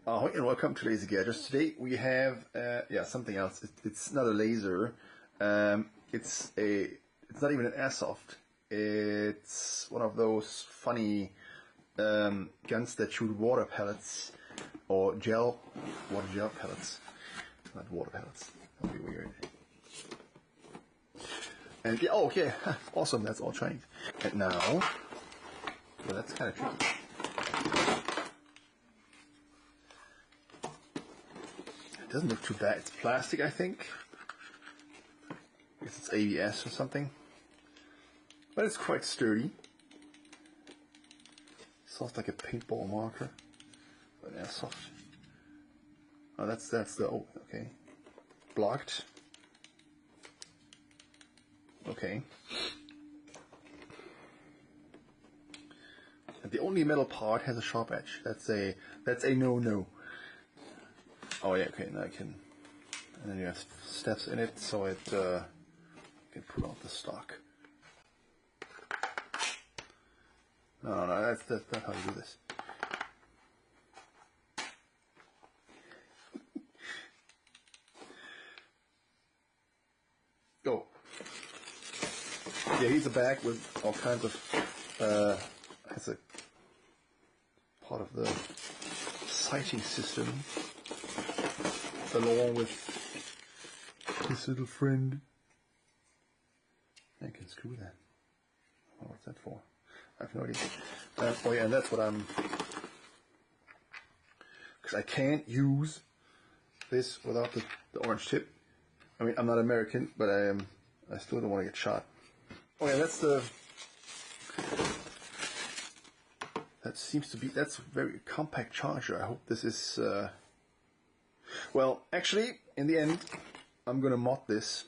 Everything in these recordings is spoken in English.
Hi and welcome to Laser Gadgets. Today we have something else. It's not a laser. It's not even an airsoft. It's one of those funny guns that shoot water pellets or water gel pellets. Not water pellets. That'd be weird. And yeah, awesome. That's all Chinese. And now, well, that's kind of tricky. Doesn't look too bad. It's plastic, I think. I guess it's ABS or something. But it's quite sturdy. Sounds like a paintball marker. But airsoft. Oh, that's the okay. Blocked. Okay. And the only metal part has a sharp edge. That's a no-no. Oh yeah, okay, now I can, and then you have steps in it, so it can pull out the stock. No, that's not how you do this. Oh, yeah, here's a bag with all kinds of, that's a part of the sighting system. Along with his little friend. I can screw that. Oh, what's that for? I have no idea. Oh yeah, and that's what because I can't use this without the orange tip. I mean, I'm not American, but I still don't want to get shot. Oh yeah, that's a very compact charger. I hope this is, well, actually, in the end, I'm gonna mod this.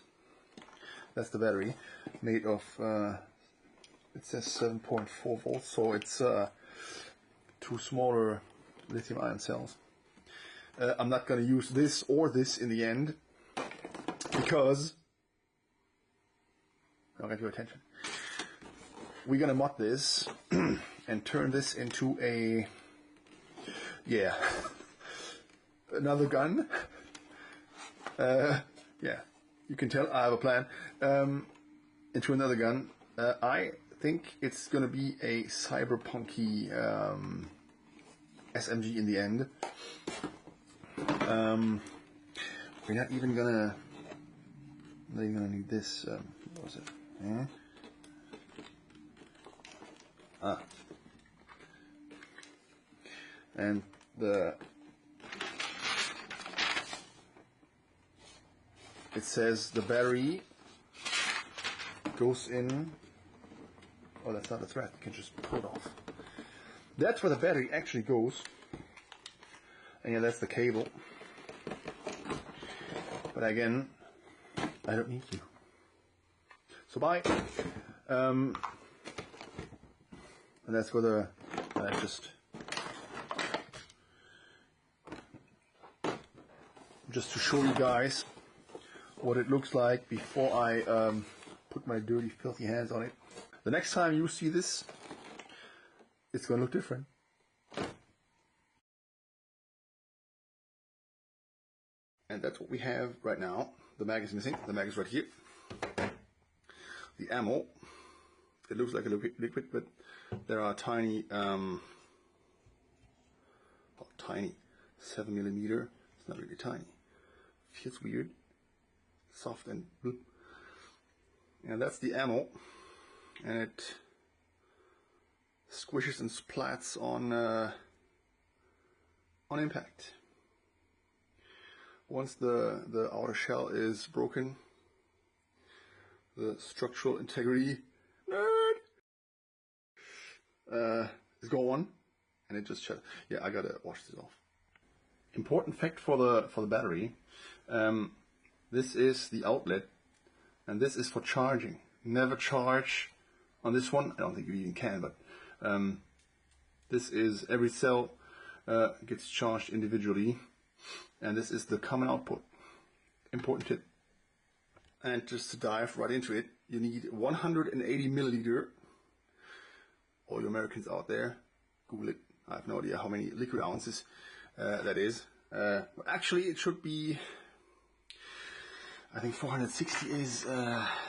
That's the battery, made of, it says 7.4 volts, so it's two smaller lithium-ion cells. I'm not gonna use this or this in the end, because, I'll get your attention. We're gonna mod this, and turn this into a, another gun. Yeah, you can tell I have a plan. Into another gun. I think it's gonna be a cyberpunky SMG in the end. We're not even gonna need this. What was it? And it says the battery goes in. Oh, that's not a thread. You can just pull it off. That's where the battery actually goes. And yeah, that's the cable. But again, I don't need to. So bye. And that's where just to show you guys what it looks like before I put my dirty, filthy hands on it. The next time you see this, it's going to look different. And that's what we have right now. The mag is missing. The mag is right here. The ammo. It looks like a liquid, but there are tiny, tiny 7mm. It's not really tiny. Feels weird. Soft and bloop. And that's the ammo, and it squishes and splats on impact. Once the outer shell is broken, the structural integrity is gone, and it just shuts. Yeah, I gotta wash this off. Important fact for the battery. This is the outlet, and this is for charging. Never charge on this one. I don't think you even can, but this is every cell gets charged individually, and this is the common output. Important tip. And just to dive right into it, you need 180 milliliter. All you Americans out there, Google it. I have no idea how many liquid ounces. that is. Actually, it should be, I think 460 is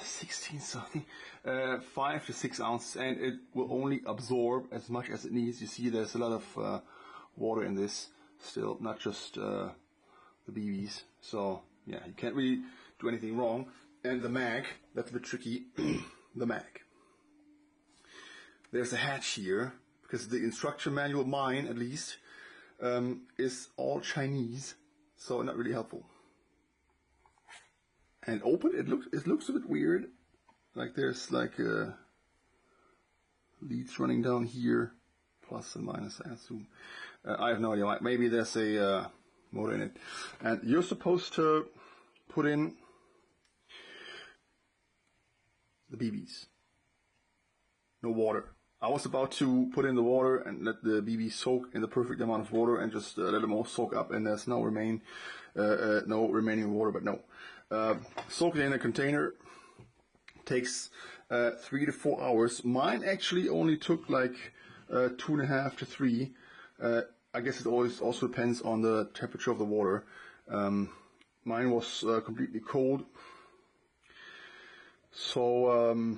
16 something, 5 to 6 ounces, and it will only absorb as much as it needs. You see there's a lot of water in this still, not just the BBs. So yeah, you can't really do anything wrong. And the mag, that's a bit tricky. The mag. There's a hatch here, because the instruction manual, mine at least, is all Chinese, so not really helpful. And open, it looks a bit weird. Like there's like leads running down here, plus and minus, I assume. I have no idea why. Maybe there's a motor in it. And you're supposed to put in the BBs. No water. I was about to put in the water and let the BB soak in the perfect amount of water and just let them all soak up, and there's no remaining water, but no. Soak it in a container. Takes 3 to 4 hours. Mine actually only took like 2.5 to 3. I guess it always also depends on the temperature of the water. Mine was completely cold. So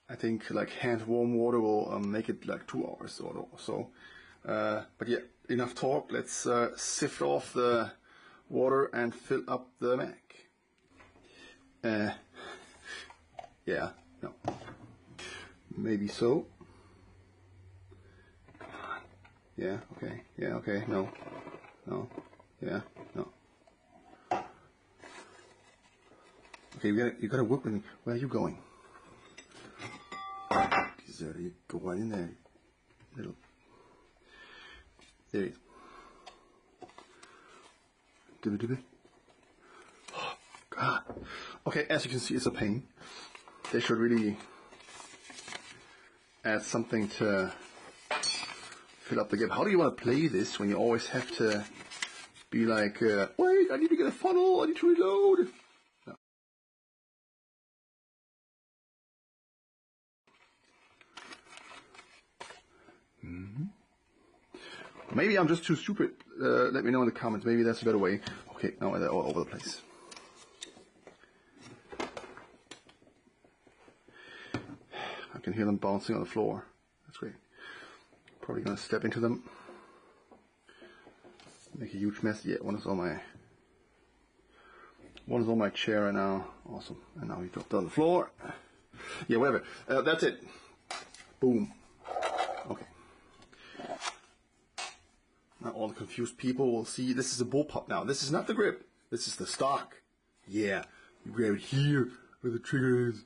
I think like hand warm water will make it like 2 hours or so. But yeah, enough talk. Let's sift off the water and fill up the mag. Yeah, no. Maybe so. Come on. Yeah, okay. Yeah, okay. No. No. Yeah, no. Okay, you gotta work with me. Where are you going? You go right in there. Little. There it is. Dibby. Oh, God. Okay, as you can see, it's a pain. They should really add something to fill up the gap. How do you want to play this when you always have to be like, wait, I need to get a funnel, I need to reload? No. Maybe I'm just too stupid. Let me know in the comments. Maybe that's a better way. Okay, now they're all over the place. I can hear them bouncing on the floor. That's great. Probably gonna step into them. Make a huge mess. Yeah, one is on my chair right now. Awesome. And now he dropped on the floor. Yeah, whatever. That's it. Boom. Okay. Now all the confused people will see this is a bullpup now. This is not the grip. This is the stock. Yeah. You grab it here where the trigger is.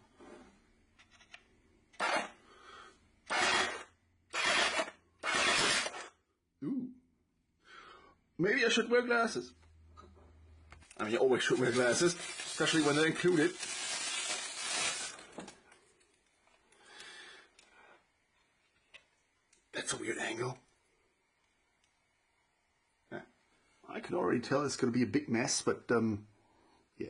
Ooh. Maybe I should wear glasses. I mean, you always should wear glasses, especially when they're included. That's a weird angle. Yeah. I can already tell it's going to be a big mess, but yeah.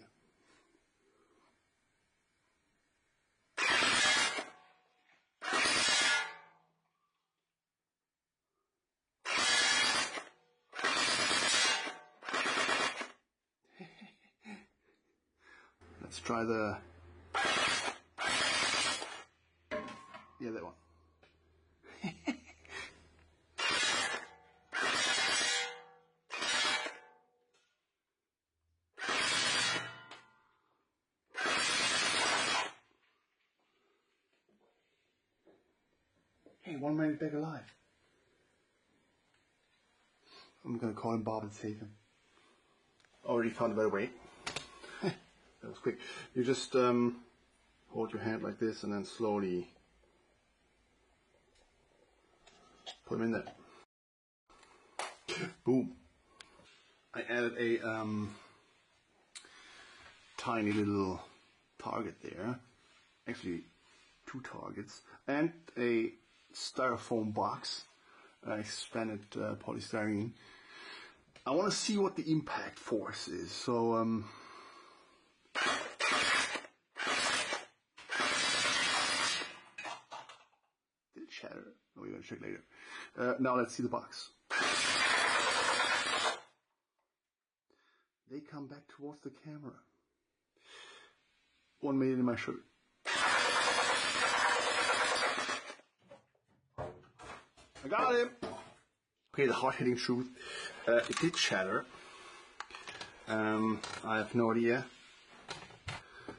Let's try the, yeah, that one. Hey, one man is back alive. I'm gonna call him Bob and save him. Already found a better way. That was quick. You just hold your hand like this and then slowly put them in there. Boom. I added a tiny little target there. Actually, 2 targets. And a styrofoam box. Expanded polystyrene. I want to see what the impact force is. So, did it shatter? Oh, we're going to check later. Now let's see the box. come back towards the camera. 1 minute in my shirt. I got him! Okay, the hard-hitting truth. It did shatter. I have no idea.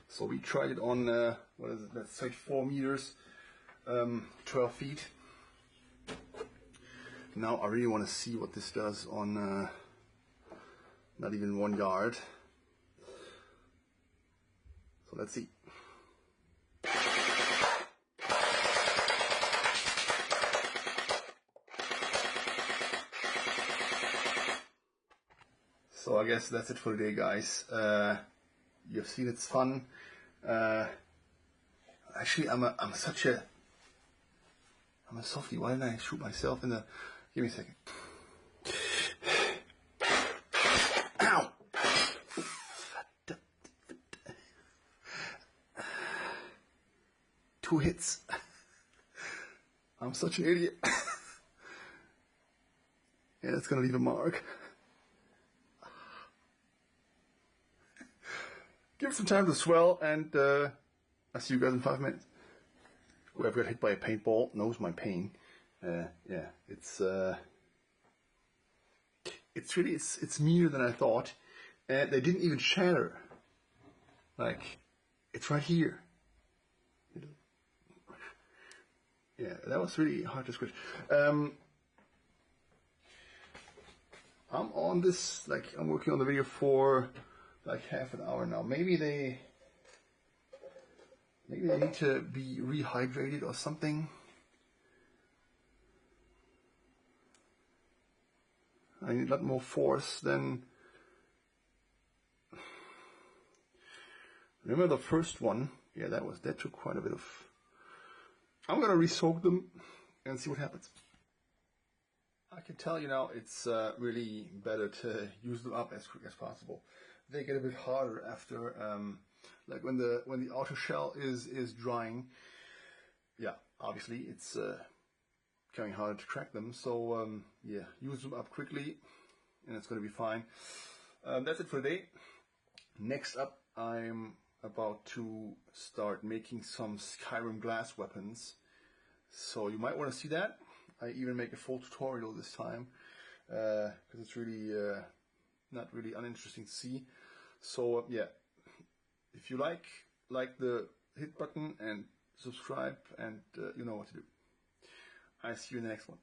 So we tried it on, what is it, let's say 4 meters, 12 feet. Now I really want to see what this does on not even 1 yard. So let's see. So I guess that's it for today, guys. You've seen it's fun. Actually, I'm a softie. Why didn't I shoot myself in the? Give me a second. Ow! 2 hits. I'm such an idiot. Yeah, it's gonna leave a mark. Give it some time to swell, and I'll see you guys in 5 minutes. Whoever got hit by a paintball knows my pain. Yeah, it's really it's meaner than I thought. And they didn't even shatter. Like, it's right here. Yeah, that was really hard to squish. I'm on this, like, I'm working on the video for like half an hour now. Maybe they need to be rehydrated or something. I need a lot more force than. Remember the first one? Yeah, that took quite a bit of. I'm gonna re-soak them and see what happens. I can tell you now, it's really better to use them up as quick as possible. They get a bit harder after, like when the outer shell is drying. Yeah, obviously it's becoming harder to crack them. So yeah, use them up quickly, and it's going to be fine. That's it for today. Next up, I'm about to start making some Skyrim glass weapons. So you might want to see that. I even make a full tutorial this time because it's really not really uninteresting to see. So yeah, if you like the hit button and subscribe, and you know what to do. I see you in the next one.